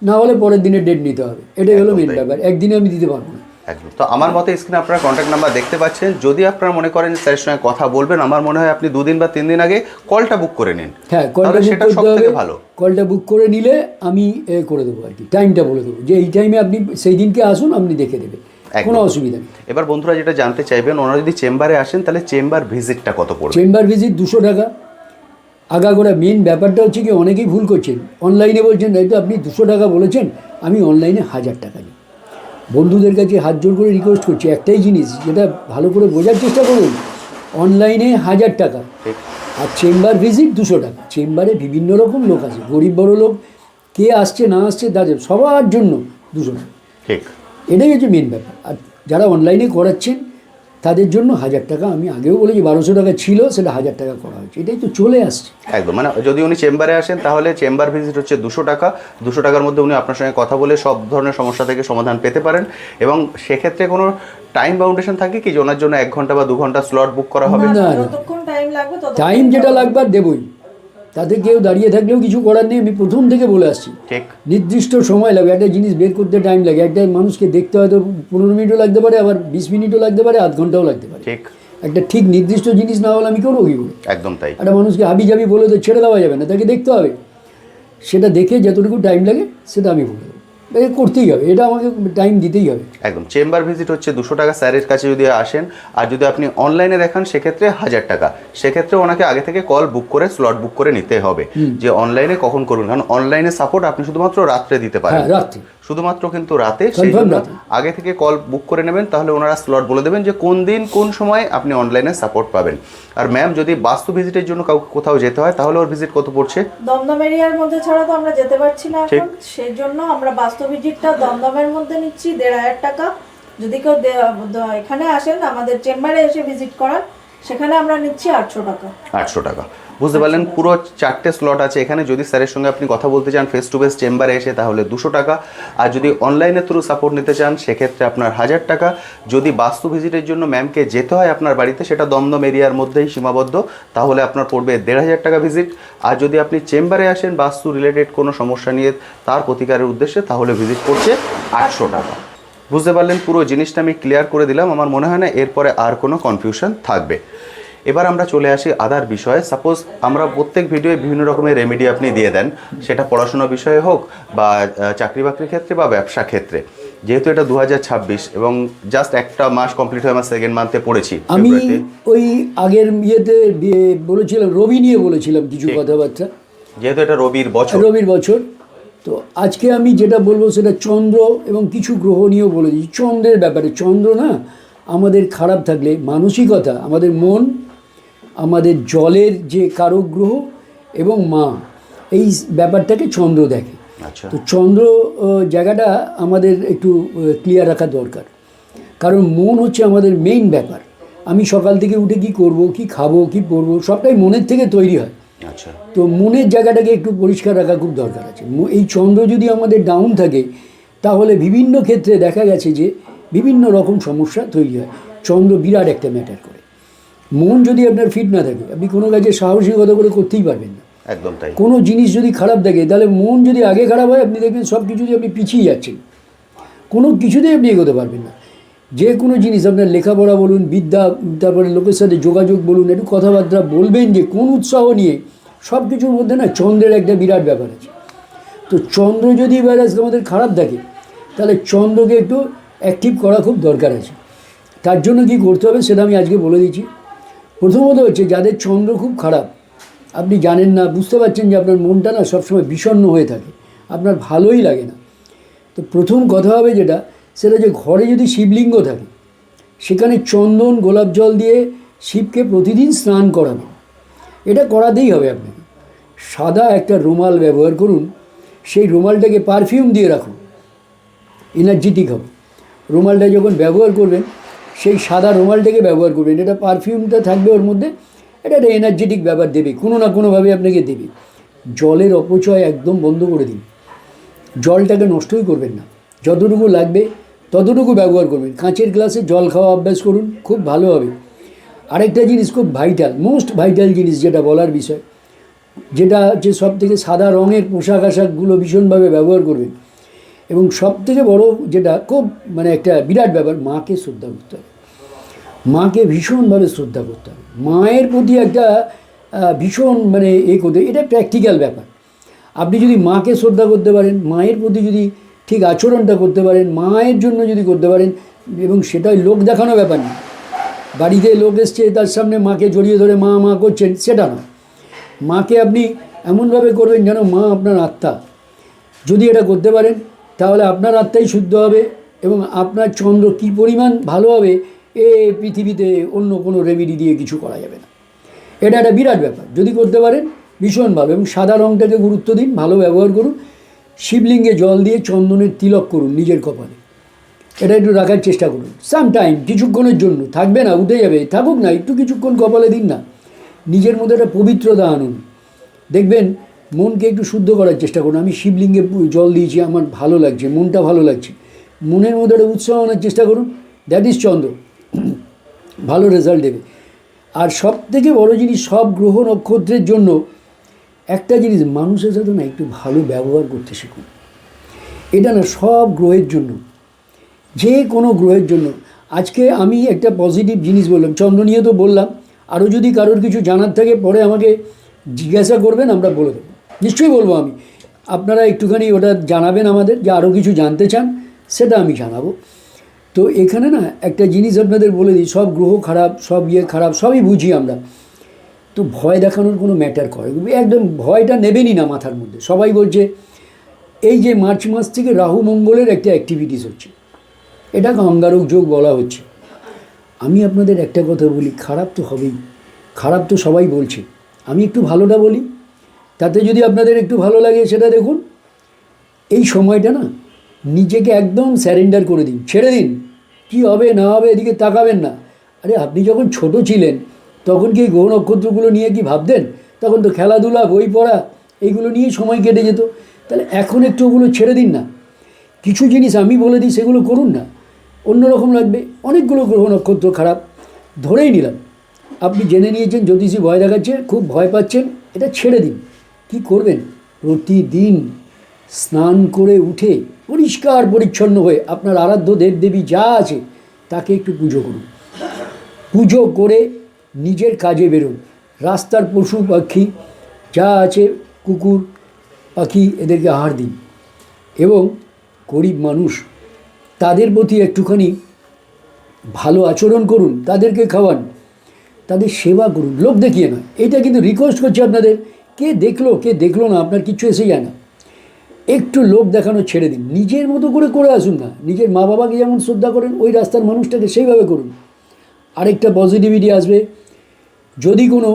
না হলে পরের দিনের ডেট নিতে হবে। এটাই হলো মেন ব্যাপার, একদিনে আমি দিতে পারবো না। একদম। তো আমার মতে স্ক্রিনে আপনারা কন্ট্যাক্ট নাম্বার দেখতে পাচ্ছেন। যদি আপনারা মনে করেন স্যারের সঙ্গে কথা বলবেন, আমার মনে হয় আপনি 2 দিন বা 3 দিন আগে কলটা বুক করে নিন। হ্যাঁ, কলটা বুক সেটা করতে হবে। ভালো। কলটা বুক করে নিলে আমি করে দেবো আর কি, টাইমটা বলে দেবো যে এই টাইমে আপনি সেই দিনকে আসুন, আপনি দেখে দেবেন, কোনো অসুবিধা নেই। এবার বন্ধুরা যেটা জানতে চাইবেন, ওনারা যদি চেম্বারে আসেন তাহলে চেম্বার ভিজিটটা কত পড়বে? চেম্বার ভিজিট 200 টাকা আগাগোড়া। মেন ব্যাপারটা হচ্ছে কি, অনেকেই ভুল করছেন, অনলাইনে বলছেন এই তো আপনি 200 টাকা বলেছেন, আমি অনলাইনে 1000 টাকা নিই। বন্ধুদের কাছে হাত জোর করে রিকোয়েস্ট করছি, একটাই জিনিস যেটা ভালো করে বোঝার চেষ্টা করুন, অনলাইনে 1000 টাকা আর চেম্বার ভিজিট 200 টাকা। চেম্বারে বিভিন্ন রকম লোক আছে, গরিব বড় লোক, কে আসছে না আসছে তাদের সবার জন্য 200 টাকা। ঠিক, এটাই হচ্ছে মেন ব্যাপার। আর যারা অনলাইনে করাচ্ছেন তাদের জন্য 1000 টাকা। আমি আগেও বলেছি 1200 টাকা ছিল, সেটা 1000 টাকা করা হয়েছে, এটাই তো চলে আসছে। একদম। মানে যদি উনি চেম্বারে আসেন তাহলে চেম্বার ভিজিট হচ্ছে 200 টাকা। 200 টাকার মধ্যে উনি আপনার সঙ্গে কথা বলে সব ধরনের সমস্যা থেকে সমাধান পেতে পারেন। এবং সেক্ষেত্রে কোনো টাইম বাউন্ডেশন থাকে কি যে ওনার জন্য 1 ঘন্টা বা 2 ঘন্টা স্লট বুক করা হবে? না, টাইম যেটা লাগবে দেবই, তাতে কেউ দাঁড়িয়ে থাকলেও কিছু করার নেই। আমি প্রথম থেকে বলে আসছি, ঠিক। নির্দিষ্ট সময় লাগে, একটা জিনিস বের করতে টাইম লাগে। একটা মানুষকে দেখতে হয়তো 15 মিনিটও লাগতে পারে, আবার 20 মিনিটও লাগতে পারে, আধ ঘন্টাও লাগতে পারে। ঠিক। একটা ঠিক নির্দিষ্ট জিনিস না হলে আমি করবো কী করে? একদম তাই। একটা মানুষকে হাবি জাবি বলে তো ছেড়ে দেওয়া যাবে না, তাকে দেখতে হবে। সেটা দেখে যতটুকু টাইম লাগে সেটা আমি বলে দেবো, এটা করতেই হবে, এটা আমাকে টাইম দিতেই হবে। একদম। চেম্বার ভিজিট হচ্ছে 200 টাকা স্যারের কাছে যদি আসেন। আর যদি আপনি অনলাইনে দেখান সেক্ষেত্রে 1000 টাকা। সেক্ষেত্রে ওনাকে আগে থেকে কল বুক করে স্লট বুক করে নিতে হবে যে অনলাইনে কখন করবেন, কারণ অনলাইনে সাপোর্ট আপনি শুধুমাত্র রাত্রে দিতে পারেন। হ্যাঁ, রাত্রে। শুধুমাত্র কিন্তু রাতে, সেই Confirm জন্য রাতে। আগে থেকে কল বুক করে নেবেন, তাহলে ওনারা স্লট বলে দেবেন যে কোন দিন কোন সময় আপনি অনলাইনে সাপোর্ট পাবেন। আর ম্যাম যদি বাস্তু ভিজিটের জন্য কোথাও যেতে হয় তাহলে ওর ভিজিট কত পড়ছে? দমদম এরিয়ার মধ্যে ছাড়া তো আমরা যেতে পারছি না ঠিক। এখন, সেই জন্য আমরা বাস্তু ভিজিটটা দমদমের মধ্যে নিচ্ছি 1500 টাকা। যদি কেউ এখানে আসেন আমাদের চেম্বারে এসে ভিজিট করার, সেখানে আমরা নিচ্ছি 800 টাকা। 800 টাকা। বুঝতে পারলেন, পুরো 4টে স্লট আছে এখানে। যদি স্যারের সঙ্গে আপনি কথা বলতে চান ফেস টু ফেস চেম্বারে এসে তাহলে 200 টাকা, আর যদি অনলাইনের থ্রু সাপোর্ট নিতে চান সেক্ষেত্রে আপনার 1000 টাকা। যদি বাস্তু ভিজিটের জন্য ম্যামকে যেতে হয় আপনার বাড়িতে, সেটা দমদম এরিয়ার মধ্যেই সীমাবদ্ধ, তাহলে আপনার পড়বে 1500 টাকা ভিজিট। আর যদি আপনি চেম্বারে আসেন বাস্তু রিলেটেড কোনো সমস্যা নিয়ে তার প্রতিকারের উদ্দেশ্যে, তাহলে ভিজিট করছে 800 টাকা। বুঝতে পারলেন, পুরো জিনিসটা আমি ক্লিয়ার করে দিলাম। আমার মনে হয় না এরপরে আর কোনো কনফিউশন থাকবে। এবার আমরা চলে আসি আদার বিষয়ে। সাপোজ আমরা প্রত্যেক ভিডিওয়ে বিভিন্ন রকমের রেমেডি আপনি দিয়ে দেন, সেটা পড়াশোনা বিষয়ে হোক বা চাকরি বাকরির ক্ষেত্রে বা ব্যবসা ক্ষেত্রে। যেহেতু এটা 2026 এবং জাস্ট একটা মাস কমপ্লিট হয়ে আমার সেকেন্ড মান্থে পড়েছি, আমি ফেব্রুয়ারিতে। ওই আগের বলেছিলাম, রবি নিয়ে বলেছিলাম কিছু কথাবার্তা, যেহেতু এটা রবির বছর, রবির বছর। তো আজকে আমি যেটা বলবো সেটা চন্দ্র এবং কিছু গ্রহ নিয়েও বলে দিচ্ছি। চন্দ্রের ব্যাপারে, চন্দ্র না আমাদের খারাপ থাকলে মানসিকতা, আমাদের মন, আমাদের জলের যে কারক গ্রহ এবং মা, এই ব্যাপারটাকে চন্দ্র দেখে। আচ্ছা, তো চন্দ্র জায়গাটা আমাদের একটু ক্লিয়ার রাখা দরকার, কারণ মন হচ্ছে আমাদের মেইন ব্যাপার। আমি সকাল থেকে উঠে কি করব, কি খাবো, কি পরবো, সবটাই মনের থেকে তৈরি হয়। আচ্ছা, তো মনের জায়গাটাকে একটু পরিষ্কার রাখা খুব দরকার আছে। এই চন্দ্র যদি আমাদের ডাউন থাকে তাহলে বিভিন্ন ক্ষেত্রে দেখা গেছে যে বিভিন্ন রকম সমস্যা তৈরি হয়। চন্দ্র বিরাট একটা ম্যাটার করে। মন যদি আপনার ফিট না থাকে, আপনি কোনো কাজে সাহসিকতা করে করতেই পারবেন না। একদম তাই। কোনো জিনিস যদি খারাপ থাকে তাহলে মন যদি আগে খারাপ হয়, আপনি দেখবেন সব কিছুতেই আপনি পিছিয়ে যাচ্ছেন, কোনো কিছুতেই আপনি এগোতে পারবেন না। যে কোনো জিনিস আপনার লেখাপড়া বলুন, বিদ্যা, তারপরে লোকের সাথে যোগাযোগ বলুন, একটু কথাবার্তা বলবেন যে কোন উৎসাহ নিয়ে, সব কিছুর মধ্যে না চন্দ্রের একটা বিরাট ব্যাপার আছে। তো চন্দ্র যদি ভাইরাস আমাদের খারাপ থাকে তাহলে চন্দ্রকে একটু অ্যাক্টিভ করা খুব দরকার আছে। তার জন্য কী করতে হবে সেটা আমি আজকে বলে দিচ্ছি। প্রথমত হচ্ছে যাদের চন্দ্র খুব খারাপ, আপনি জানেন না, বুঝতে পারছেন যে আপনার মনটা না সবসময় বিষণ্ণ হয়ে থাকে, আপনার ভালোই লাগে না। তো প্রথম কথা হবে যেটা, সেটা যে ঘরে যদি শিবলিঙ্গ থাকে সেখানে চন্দন গোলাপ জল দিয়ে শিবকে প্রতিদিন স্নান করানো, এটা করাতেই হবে আপনাকে। সাদা একটা রুমাল ব্যবহার করুন, সেই রুমালটাকে পারফিউম দিয়ে রাখুন, এনার্জেটিক হবে। রুমালটা যখন ব্যবহার করবেন সেই সাদা রুমালটাকে ব্যবহার করবেন, এটা পারফিউমটা থাকবে ওর মধ্যে, এটা একটা এনার্জেটিক ব্যাপার দেবে, কোনো না কোনোভাবে আপনাকে দেবে। জলের অপচয় একদম বন্ধ করে দিন, জলটাকে নষ্টই করবেন না, যতটুকু লাগবে ততটুকু ব্যবহার করবেন। কাঁচের গ্লাসে জল খাওয়া অভ্যাস করুন, খুব ভালো হবে। আরেকটা জিনিস খুব ভাইটাল, মোস্ট ভাইটাল জিনিস যেটা বলার বিষয়, যেটা হচ্ছে সব থেকে সাদা রঙের পোশাক আশাকগুলো ভীষণভাবে ব্যবহার করবেন। এবং সব থেকে বড় যেটা খুব মানে একটা বিরাট ব্যাপার, মাকে শ্রদ্ধা করতে হবে। মাকে ভীষণভাবে শ্রদ্ধা করতে হবে। মায়ের প্রতি একটা ভীষণ মানে করতে, এটা প্র্যাকটিক্যাল ব্যাপার। আপনি যদি মাকে শ্রদ্ধা করতে পারেন, মায়ের প্রতি যদি ঠিক আচরণটা করতে পারেন, মায়ের জন্য যদি করতে পারেন, এবং সেটাই লোক দেখানো ব্যাপার না, বাড়িতে লোক এসছে তার সামনে মাকে জড়িয়ে ধরে মা মা করছেন, সেটা না। মাকে আপনি এমনভাবে করবেন যেন মা আপনার আত্মা। যদি এটা করতে পারেন তাহলে আপনার আত্মাই শুদ্ধ হবে এবং আপনার চন্দ্র কী পরিমাণ ভালো হবে এ পৃথিবীতে অন্য কোনো রেমেডি দিয়ে কিছু করা যাবে না। এটা একটা বিরাট ব্যাপার, যদি করতে পারেন ভীষণ ভালো। এবং সাদা রঙটাকে গুরুত্ব দিন, ভালো ব্যবহার করুন। শিবলিঙ্গে জল দিয়ে চন্দনের তিলক করুন নিজের কপালে, এটা একটু রাখার চেষ্টা করুন। সামটাইম, কিছুক্ষণের জন্য, থাকবে না, উঠে যাবে, থাকুক না, একটু কিছুক্ষণ কপালে দিন না, নিজের মধ্যে একটা পবিত্রতা আনুন। দেখবেন মনকে একটু শুদ্ধ করার চেষ্টা করুন। আমি শিবলিঙ্গে জল দিয়েছি, আমার ভালো লাগছে, মনটা ভালো লাগছে, মনের মধ্যে একটা উৎসাহ আনার চেষ্টা করুন। দ্যাট ইজ চন্দ্র, ভালো রেজাল্ট দেবে। আর সব থেকে বড়ো জিনিস, সব গ্রহ নক্ষত্রের জন্য একটা জিনিস, মানুষের সাথে না একটু ভালো ব্যবহার করতে শিখুন। এটা না সব গ্রহের জন্য, যে কোনো গ্রহের জন্য। আজকে আমি একটা পজিটিভ জিনিস বললাম, চন্দ্র নিয়ে তো বললাম, আরও যদি কারোর কিছু জানার থাকে পরে আমাকে জিজ্ঞাসা করবেন, আমরা বলে দেবো, নিশ্চয়ই বলবো আমি। আপনারা একটুখানি ওটা জানাবেন আমাদের, যে আরও কিছু জানতে চান, সেটা আমি জানাবো। তো এখানে না একটা জিনিস আপনাদের বলে দিই, সব গ্রহ খারাপ, সব খারাপ, সবই বুঝি আমরা। তো ভয় দেখানোর কোনো ম্যাটার করে, একদম ভয়টা নেবেনই না মাথার মধ্যে। সবাই বলছে এই যে মার্চ মাস থেকে রাহু মঙ্গলের একটা অ্যাক্টিভিটিস হচ্ছে, এটাকে অঙ্গারক যোগ বলা হচ্ছে। আমি আপনাদের একটা কথা বলি, খারাপ তো হবেই, খারাপ তো সবাই বলছে, আমি একটু ভালোটা বলি, তাতে যদি আপনাদের একটু ভালো লাগে সেটা দেখুন। এই সময়টা না নিজেকে একদম স্যারেন্ডার করে দিন, ছেড়ে দিন, কি হবে না হবে এদিকে তাকাবেন না। আরে আপনি যখন ছোট ছিলেন তখন কি এই গ্রহ নক্ষত্রগুলো নিয়ে কি ভাবতেন? তখন তো খেলাধুলা, বই পড়া, এইগুলো নিয়েই সময় কেটে যেত। তাহলে এখন একটু ওগুলো ছেড়ে দিন না, কিছু জিনিস আমি বলে দিই সেগুলো করুন না, অন্যরকম লাগবে। অনেকগুলো গ্রহ নক্ষত্র খারাপ ধরেই নিলাম, আপনি জেনে নিয়েছেন জ্যোতিষী ভয় দেখাচ্ছে, খুব ভয় পাচ্ছেন, এটা ছেড়ে দিন। কি করবেন? প্রতিদিন স্নান করে উঠে পরিষ্কার পরিচ্ছন্ন হয়ে আপনার আরাধ্য দেবদেবী যা আছে তাকে একটু পুজো করুন। পুজো করে নিজের কাজে বেরোন। রাস্তার পশু পাখি যা আছে, কুকুর পাখি, এদেরকে আহার দিন। এবং গরিব মানুষ, তাদের প্রতি একটুখানি ভালো আচরণ করুন, তাদেরকে খাওয়ান, তাদের সেবা করুন, লোক দেখিয়ে নয়। এইটা কিন্তু রিকোয়েস্ট করছি আপনাদের, কে দেখলো কে দেখলো না আপনার কিচ্ছু এসে যায় না। একটু লোক দেখানো ছেড়ে দিন, নিজের মতো করে করে আসুন না। নিজের মা বাবাকে যেমন শ্রদ্ধা করেন, ওই রাস্তার মানুষটাকে সেইভাবে করুন। আরেকটা পজিটিভিটি আসবে, যদি কোনো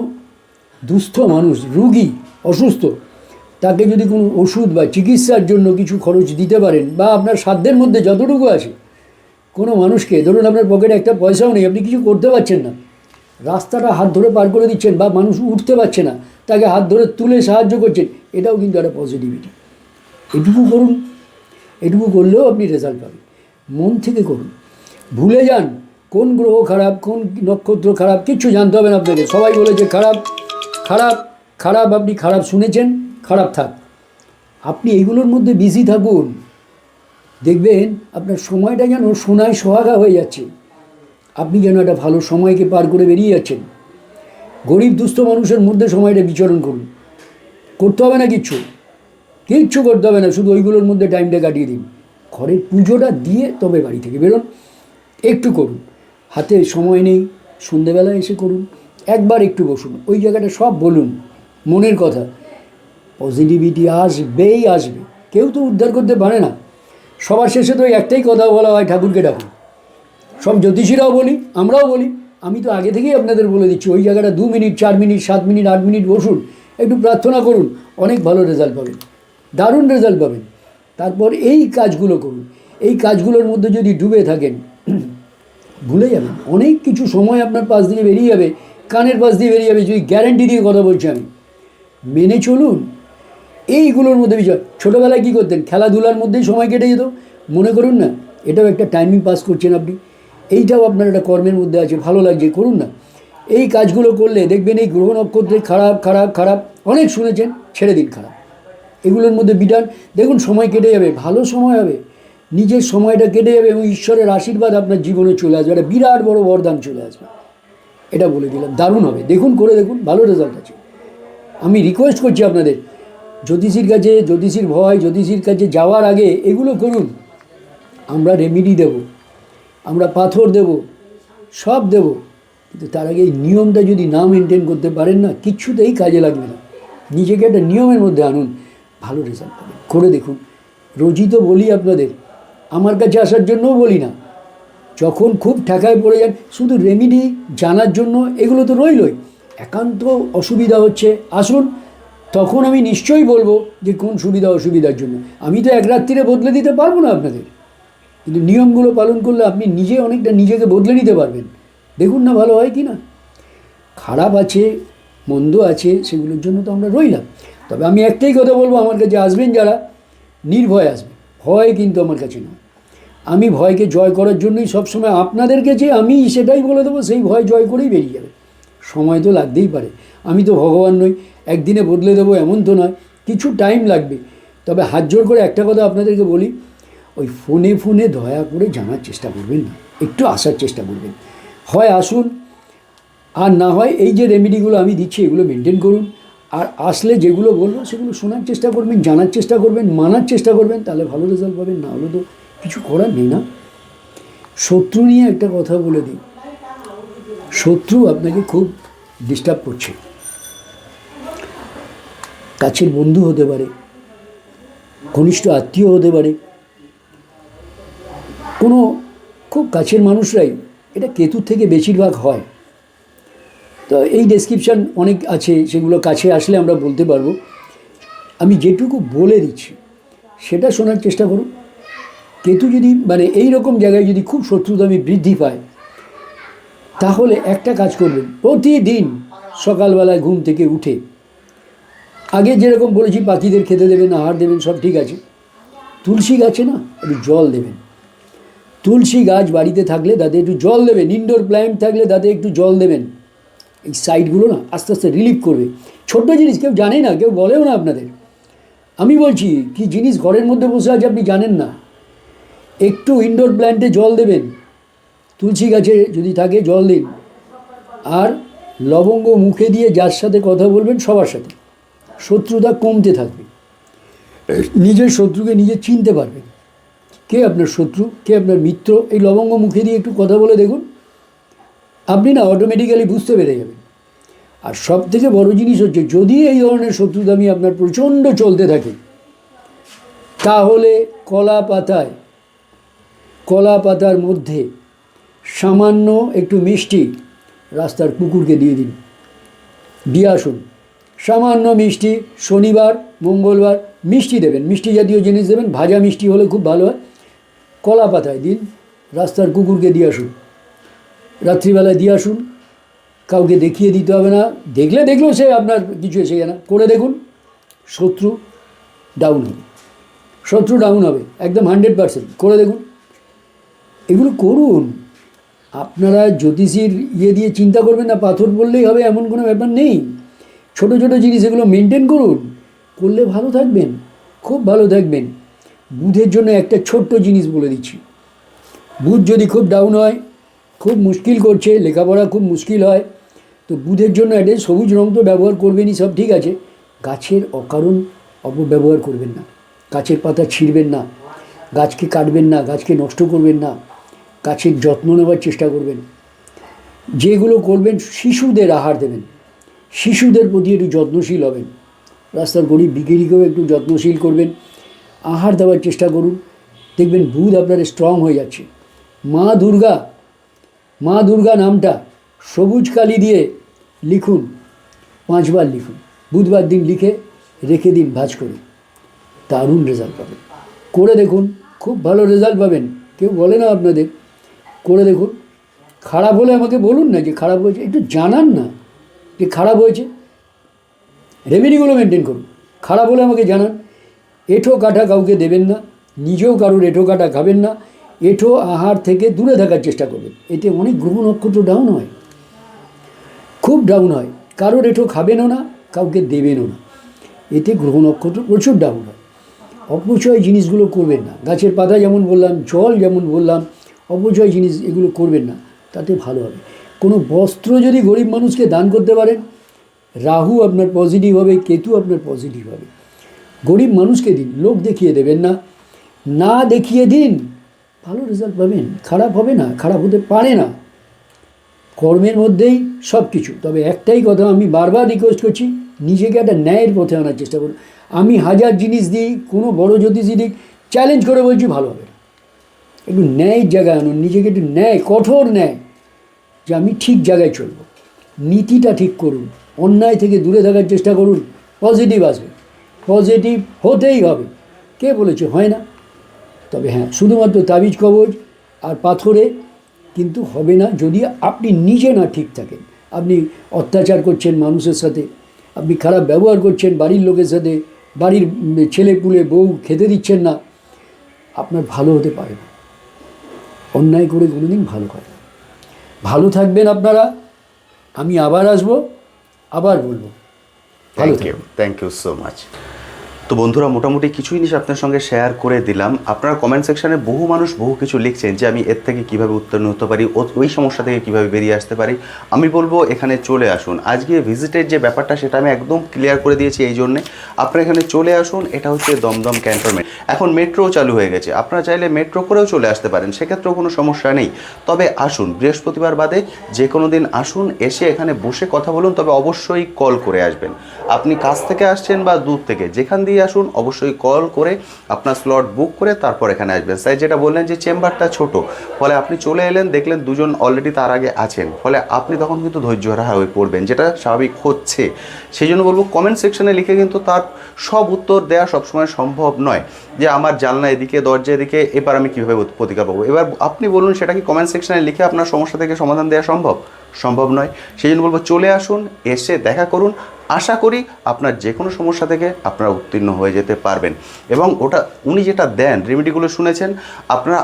দুস্থ মানুষ, রুগী, অসুস্থ, তাকে যদি কোনো ওষুধ বা চিকিৎসার জন্য কিছু খরচ দিতে পারেন, বা আপনার সাধ্যের মধ্যে যতটুকু আছে, কোনো মানুষকে, ধরুন আপনার পকেটে একটা পয়সাও নেই, আপনি কিছু করতে পারছেন না, রাস্তাটা হাত ধরে পার করে দিচ্ছেন, বা মানুষ উঠতে পারছে না, তাকে হাত ধরে তুলে সাহায্য করছেন, এটাও কিন্তু একটা পজিটিভিটি। এটুকু করুন, এটুকু করলেও আপনি রেজাল্ট পাবেন। মন থেকে করুন, ভুলে যান কোন গ্রহ খারাপ, কোন নক্ষত্র খারাপ, কিচ্ছু জানতে হবে না আপনাকে। সবাই বলেছে খারাপ খারাপ খারাপ, আপনি খারাপ শুনেছেন, খারাপ থাক। আপনি এইগুলোর মধ্যে বিজি থাকুন, দেখবেন আপনার সময়টা যেন সোনায় সোহাগা হয়ে যাচ্ছে, আপনি যেন একটা ভালো সময়কে পার করে বেরিয়ে যাচ্ছেন। গরিব দুস্থ মানুষের মধ্যে সময়টা বিচরণ করুন, করতে হবে না কিচ্ছু, কিচ্ছু করতে হবে না, শুধু ওইগুলোর মধ্যে টাইমটা কাটিয়ে দিন। ঘরের পুজোটা দিয়ে তবে বাড়ি থেকে বেরোন, একটু করুন। হাতে সময় নেই, সন্ধেবেলা এসে করুন, একবার একটু বসুন, ওই জায়গাটা সব বলুন, মনের কথা। পজিটিভিটি আসবেই আসবে, কেউ তো উদ্ধার করতে পারে না। সবার শেষে তো একটাই কথা বলা হয়, ঠাকুরকে ডাকুন। সব জ্যোতিষীরাও বলি, আমরাও বলি, আমি তো আগে থেকেই আপনাদের বলে দিচ্ছি, ওই জায়গাটা 2 মিনিট, 4 মিনিট, 7 মিনিট, 8 মিনিট বসুন, একটু প্রার্থনা করুন, অনেক ভালো রেজাল্ট পাবেন, দারুণ রেজাল্ট পাবেন। তারপর এই কাজগুলো করুন। এই কাজগুলোর মধ্যে যদি ডুবে থাকেন, ভুলে যাবেন, অনেক কিছু সময় আপনার পাশ দিয়ে বেরিয়ে যাবে, কানের পাশ দিয়ে বেরিয়ে যাবে, যদি গ্যারেন্টি দিয়ে কথা বলছি আমি। মেনে চলুন এইগুলোর মধ্যে বিষয়। ছোটোবেলায় কী করতেন? খেলাধুলার মধ্যেই সময় কেটে যেত। মনে করুন না, এটাও একটা টাইমিং পাস করছেন আপনি, এইটাও আপনার একটা কর্মের মধ্যে আছে, ভালো লাগছে, করুন না। এই কাজগুলো করলে দেখবেন এই গ্রহ নক্ষত্রে খারাপ খারাপ খারাপ অনেক শুনেছেন, ছেড়ে দিন খারাপ, এগুলোর মধ্যে বিটান, দেখুন সময় কেটে যাবে, ভালো সময় হবে, নিজের সময়টা কেটে যাবে এবং ঈশ্বরের আশীর্বাদ আপনার জীবনে চলে আসবে, একটা বিরাট বড় বরদান চলে আসবে। এটা বলে দিলাম, দারুণ হবে, দেখুন, করে দেখুন, ভালো রেজাল্ট আছে। আমি রিকোয়েস্ট করছি আপনাদের, জ্যোতিষীর কাছে, জ্যোতিষীর ভয়, জ্যোতিষীর কাছে যাওয়ার আগে এগুলো করুন। আমরা রেমেডি দেব, আমরা পাথর দেব, সব দেব, কিন্তু তার আগে এই নিয়মটা যদি না মেনটেন করতে পারেন না, কিচ্ছুতেই কাজে লাগবে না। নিজেকে একটা নিয়মের মধ্যে আনুন, ভালো রেজাল্ট পাবেন, করে দেখুন। রোজই তো বলি আপনাদের, আমার কাছে আসার জন্যও বলি না, যখন খুব ঠেকায় পড়ে যান, শুধু রেমেডি জানার জন্য এগুলো তো রইলই, একান্ত অসুবিধা হচ্ছে আসুন, তখন আমি নিশ্চয়ই বলবো যে কোন সুবিধা অসুবিধার জন্য। আমি তো এক রাত্রিরে বদলে দিতে পারবো না আপনাদের, কিন্তু নিয়মগুলো পালন করলে আপনি নিজে অনেকটা নিজেকে বদলে নিতে পারবেন। দেখুন না ভালো হয় কি না। খারাপ আছে, মন্দ আছে, সেগুলোর জন্য তো আমরা রইলাম। তবে আমি একটাই কথা বলবো, আমার কাছে আসবেন যারা, নির্ভয় আসবেন, ভয় কিন্তু আমার কাছে নয়। আমি ভয়কে জয় করার জন্যই সবসময় আপনাদেরকে যে আমি সেটাই বলে দেবো, সেই ভয় জয় করেই বেরিয়ে যাবে। সময় তো লাগতেই পারে, আমি তো ভগবান নই, একদিনে বদলে দেবো এমন তো নয়, কিছু টাইম লাগবে। তবে হাত জোর করে একটা কথা আপনাদেরকে বলি, ওই ফোনে ফোনে দয়া করে জানার চেষ্টা করবেন না, একটু আসার চেষ্টা করবেন। হয় আসুন, আর না হয় এই যে রেমেডিগুলো আমি দিচ্ছি এগুলো মেনটেন করুন। আর আসলে যেগুলো বলবো সেগুলো শোনার চেষ্টা করবেন, জানার চেষ্টা করবেন, মানার চেষ্টা করবেন, তাহলে ভালো রেজাল্ট পাবেন। না হলে তো কিছু করার নেই না। শত্রু নিয়ে একটা কথা বলে দিই, শত্রু আপনাকে খুব ডিস্টার্ব করছে, কাছের বন্ধু হতে পারে, ঘনিষ্ঠ আত্মীয় হতে পারে, কোনো খুব কাছের মানুষরাই, এটা কেতুর থেকে বেশিরভাগ হয়। তো এই ডেসক্রিপশান অনেক আছে, সেগুলো কাছে আসলে আমরা বলতে পারবো। আমি যেটুকু বলে দিচ্ছি সেটা শোনার চেষ্টা করুন। কেতু যদি মানে এই রকম জায়গায় যদি খুব শত্রুতামি বৃদ্ধি পায়, তাহলে একটা কাজ করবেন, প্রতিদিন সকালবেলায় ঘুম থেকে উঠে, আগে যেরকম বলেছি পাখিদের খেতে দেবেন, আহার দেবেন, সব ঠিক আছে, তুলসী গাছে না একটু জল দেবেন। তুলসী গাছ বাড়িতে থাকলে তাতে একটু জল দেবেন, ইনডোর প্ল্যান্ট থাকলে তাতে একটু জল দেবেন। এই সাইডগুলো না আস্তে আস্তে রিলিফ করবে। ছোট্ট জিনিস, কেউ জানে না, কেউ বলেও না আপনাদের। আমি বলছি কি জিনিস ঘরের মধ্যে বসে আছে আপনি জানেন না। একটু ইনডোর প্ল্যান্টে জল দেবেন, তুলসী গাছে যদি থাকে জল দিন, আর লবঙ্গ মুখে দিয়ে যার সাথে কথা বলবেন সবার সাথে শত্রুতা কমতে থাকবে। নিজের শত্রুকে নিজে চিনতে পারবেন, কে আপনার শত্রু কে আপনার মিত্র। এই লবঙ্গ মুখে দিয়ে একটু কথা বলে দেখুন, আপনি না অটোমেটিক্যালি বুঝতে পেরে যাবেন। আর সব থেকে বড় জিনিস হচ্ছে, যদি এই ধরনের শত্রুতামি আপনার প্রচণ্ড চলতে থাকে, তাহলে কলা পাতার মধ্যে সামান্য একটু মিষ্টি রাস্তার কুকুরকে দিয়ে দিন, দিয়ে আসুন। সামান্য মিষ্টি, শনিবার মঙ্গলবার মিষ্টি দেবেন, মিষ্টি জাতীয় জিনিস দেবেন, ভাজা মিষ্টি হলে খুব ভালো হয়। কলা পাতায় দিন, রাস্তার কুকুরকে দিয়ে আসুন, রাত্রিবেলায় দিয়ে আসুন। কাউকে দেখিয়ে দিতে হবে না, দেখলেও সে আপনার কিছু এসে যায় না। করে দেখুন, শত্রু ডাউন হবে একদম 100%। করে দেখুন, এগুলো করুন। আপনারা জ্যোতিষীর দিয়ে চিন্তা করবেন না, পাথর বললেই হবে এমন কোনো ব্যাপার নেই। ছোট ছোট জিনিস এগুলো মেনটেন করুন, করলে ভালো থাকবেন, খুব ভালো থাকবেন। বুধের জন্য একটা ছোট্ট জিনিস বলে দিচ্ছি। বুধ যদি খুব ডাউন হয়, খুব মুশকিল করছে, লেখাপড়া খুব মুশকিল হয়, তো বুধের জন্য একটা সবুজ রং তো ব্যবহার করবেনই, সব ঠিক আছে। গাছের অকারণ অপব্যবহার করবেন না, গাছের পাতা ছিঁড়বেন না, গাছকে কাটবেন না, গাছকে নষ্ট করবেন না, গাছের যত্ন নেওয়ার চেষ্টা করবেন। যেগুলো করবেন, শিশুদের আহার দেবেন, শিশুদের প্রতি একটু যত্নশীল হবেন, রাস্তার গরিব ভিখিরিকেও একটু যত্নশীল করবেন, আহার দেওয়ার চেষ্টা করুন। দেখবেন বুধ আপনার স্ট্রং হয়ে যাচ্ছে। মা দুর্গা নামটা সবুজ কালি দিয়ে লিখুন, 5 বার লিখুন, বুধবার দিন লিখে রেখে দিন ভাঁজ করে, দারুণ রেজাল্ট পাবেন। করে দেখুন, খুব ভালো রেজাল্ট পাবেন। কেউ বলে না আপনাদের, করে দেখুন। খারাপ হলে আমাকে বলুন না যে খারাপ হয়েছে, একটু জানান না যে খারাপ হয়েছে, রেমেডিগুলো মেনটেন করুন। খারাপ হলে আমাকে জানান। এঁঠো কাঠা কাউকে দেবেন না, নিজেও কারোর এঁঠো কাঠা খাবেন না, এঁঠো আহার থেকে দূরে থাকার চেষ্টা করবেন। এতে অনেক গ্রহ নক্ষত্র ডাউন হয়, খুব ডাউন হয়। কারোর এঁঠো খাবেনও না, কাউকে দেবেনও না, এতে গ্রহ নক্ষত্র প্রচুর ডাউন হয়। অপচয় জিনিসগুলো করবেন না, গাছের পাতা যেমন বললাম, জল যেমন বললাম, অপচয় জিনিস এগুলো করবেন না, তাতে ভালো হবে। কোনো বস্ত্র যদি গরিব মানুষকে দান করতে পারেন, রাহু আপনার পজিটিভ হবে, কেতু আপনার পজিটিভ হবে। গরিব মানুষকে দিন, লোক দেখিয়ে দেবেন না, না দেখিয়ে দিন, ভালো রেজাল্ট পাবেন। খারাপ হবে না, খারাপ হতে পারে না, কর্মের মধ্যেই সব কিছু। তবে একটাই কথা আমি বারবার রিকোয়েস্ট করছি, নিজেকে একটা ন্যায়ের পথে আনার চেষ্টা করুন। আমি 1000 জিনিস দিই, কোনো বড় জ্যোতিষী দিক, চ্যালেঞ্জ করে বলছি ভালো হবে। একটু ন্যায়ের জায়গায় আনুন নিজেকে, একটু ন্যায়, কঠোর ন্যায়, যে আমি ঠিক জায়গায় চলব। নীতিটা ঠিক করুন, অন্যায় থেকে দূরে থাকার চেষ্টা করুন, পজিটিভ আসবে, পজিটিভ হতেই হবে। কে বলেছে হয় না? তবে হ্যাঁ, শুধুমাত্র তাবিজ কবজ আর পাথরে কিন্তু হবে না যদি আপনি নিজে না ঠিক থাকেন। আপনি অত্যাচার করছেন মানুষের সাথে, আপনি খারাপ ব্যবহার করছেন বাড়ির লোকের সাথে, বাড়ির ছেলে পুলে বউ খেতে দিচ্ছেন না, আপনার ভালো হতে পারে না। অন্যায় করে কোনোদিন ভালো হয় না। ভালো থাকবেন আপনারা। আমি আবার আসবো, আবার বলবো। Thank you so much. তো বন্ধুরা, মোটামুটি কিছু জিনিস আপনার সঙ্গে শেয়ার করে দিলাম। আপনারা কমেন্ট সেকশানে বহু মানুষ বহু কিছু লিখছেন যে আমি এর থেকে কীভাবে উত্তীর্ণ হতে পারি, ওই সমস্যা থেকে কীভাবে বেরিয়ে আসতে পারি। আমি বলবো এখানে চলে আসুন। আজকে ভিজিটের যে ব্যাপারটা সেটা আমি একদম ক্লিয়ার করে দিয়েছি। এই জন্যে আপনারা এখানে চলে আসুন। এটা হচ্ছে দমদম ক্যান্টনমেন্ট। এখন মেট্রো চালু হয়ে গেছে, আপনারা চাইলে মেট্রো করেও চলে আসতে পারেন, সেক্ষেত্রেও কোনো সমস্যা নেই। তবে আসুন, বৃহস্পতিবার বাদে যে কোনো দিন আসুন, এসে এখানে বসে কথা বলুন। তবে অবশ্যই কল করে আসবেন। আপনি কাছ থেকে আসছেন বা দূর থেকে, যেখান দিয়ে আসুন, অবশ্যই কল করে আপনার স্লট বুক করে তারপর এখানে আসবেন। স্যার যেটা বললেন যে চেম্বারটা ছোট, ফলে আপনি চলে এলেন, দেখলেন দুজন অলরেডি তার আগে আছেন, ফলে আপনি তখন কিন্তু ধৈর্যহারা হয়ে পড়বেন, যেটা স্বাভাবিক হচ্ছে। সেই জন্য বলবো কমেন্ট সেকশনে লিখে কিন্তু তার সব উত্তর দেওয়া সবসময় সম্ভব নয়, যে আমার জানলা এদিকে, দরজা এদিকে, এবার আমি কীভাবে প্রতিকার পাবো। এবার আপনি বলুন সেটা কি কমেন্ট সেকশনে লিখে আপনার সমস্যা থেকে সমাধান দেওয়া সম্ভব নয়। সেই জন্য বলবো চলে আসুন, এসে দেখা করুন। আশা করি আপনার যে কোনো সমস্যা থেকে আপনারা উত্তীর্ণ হয়ে যেতে পারবেন। এবং ওটা উনি যেটা দেন রেমেডিগুলো শুনেছেন, আপনারা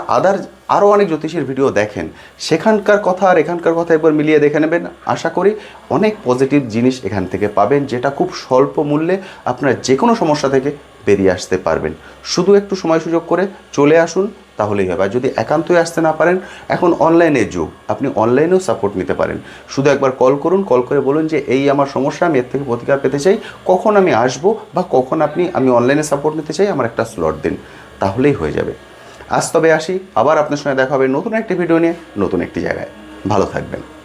আরও অনেক জ্যোতিষীর ভিডিও দেখেন, সেখানকার কথা আর এখানকার কথা একবার মিলিয়ে দেখে নেবেন। আশা করি অনেক পজিটিভ জিনিস এখান থেকে পাবেন, যেটা খুব স্বল্প মূল্যে আপনারা যে কোনো সমস্যা থেকে বেরিয়ে আসতে পারবেন। শুধু একটু সময় সুযোগ করে চলে আসুন, তাহলেই হবে। আর যদি একান্তই আসতে না পারেন, এখন অনলাইনের যুগ, আপনি অনলাইনেও সাপোর্ট নিতে পারেন। শুধু একবার কল করুন, কল করে বলুন যে এই আমার সমস্যা, আমি এর থেকে প্রতিকার পেতে চাই, কখন আমি আসবো বা কখন আমি অনলাইনে সাপোর্ট নিতে চাই, আমার একটা স্লট দিন, তাহলেই হয়ে যাবে। আজ তবে আসি, আবার আপনার সঙ্গে দেখা হবে নতুন একটি ভিডিও নিয়ে, নতুন একটি জায়গায়। ভালো থাকবেন।